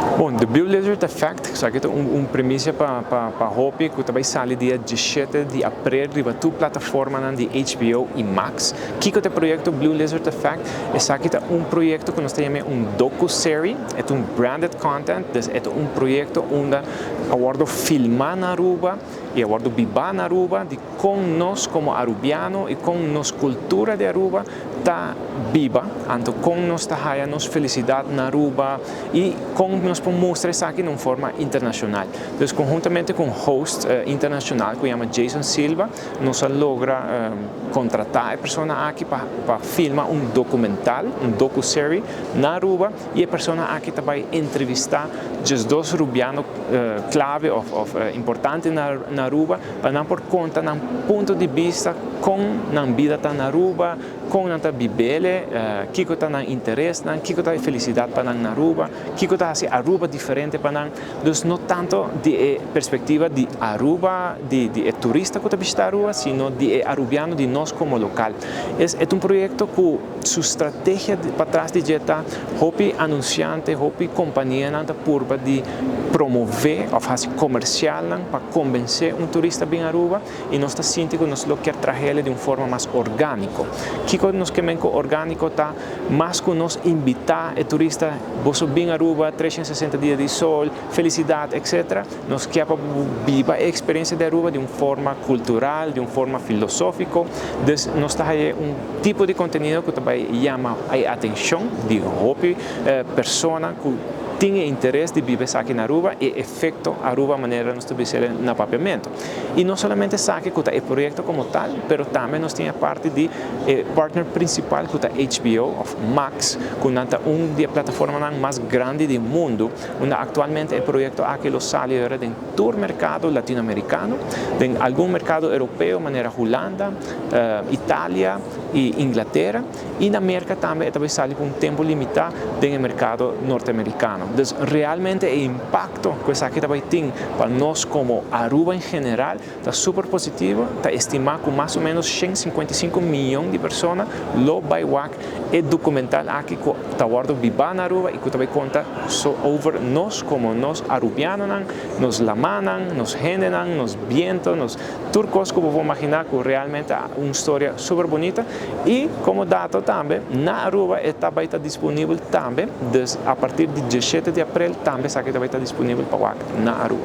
Bom, the Blue Lizard Effect, so aqui é premissa para Hopi, que também sai dia 17 de abril, riba tu plataforma de HBO e Max. Que é o projeto Blue Lizard Effect? Esse aqui é projeto que nós chamamos docu-serie, é branded content, é projeto onde aguardo filmar na Aruba e aguardo viver na Aruba, de com nós como arubiano e com nossa cultura de Aruba tá viva, então com nós tá haya nos felicidade na Aruba e com nós podemos mostrar isso aqui de uma forma internacional. Então, conjuntamente com um host internacional que se chama Jason Silva, nós logra contratar a pessoa aqui para filmar documental, docu-serie na Aruba e a pessoa aqui vai entrevistar os dois rubianos clave ou importantes na Aruba para não por conta de ponto de vista com a vida na Aruba, com a bibele, que está na interesse, que está felicidade para na Aruba, que está assim Aruba diferente para então não tanto de perspectiva de Aruba, de turista que está visitando Aruba, sino de arubiano de nós como local. É projeto que sua estratégia para trás de jeta, Hopi anunciante, Hopi companhia na curva de promover ou fazer comercial para convencer turista bem Aruba e nós está sentindo que nós quer trazer ele de uma forma mais orgânica. Que nós queremos orgânico tá mais que nós invitar o turista você bem Aruba 360 dias de sol, felicidade, etc. Nós queremos viver a experiência de Aruba de uma forma cultural, de uma forma filosófica. Nós está tipo de conteúdo que também chama a atenção de Hopi, pessoa que tem interesse de viver aqui na Aruba e efeito Aruba maneira nós estabelecer no papiamento. E não somente isso que é o projeto como tal, mas também nós temos a parte de partner principal que é HBO of Max, que é uma plataforma mais grande do mundo, onde atualmente o projeto aqui lo sale em todo o mercado latino-americano, em algum mercado europeu, maneira Holanda, Itália e Inglaterra, e na América também sale por um tempo limitado no mercado norte-americano. Então, realmente o impacto que isso aqui também tem para nós como Aruba em geral está super positivo, está estimado que mais ou menos 155 milhões de pessoas lo vai ver o documental aqui que está guardado viva na Aruba e que também conta sobre nós como nós arubianos, nos lamanan, nos generan, nos vientos, nos turcos que vou imaginar que realmente é uma história super bonita e como dado também na Aruba vai estar disponível também a partir de 17 de abril também vai estar disponível para na Aruba.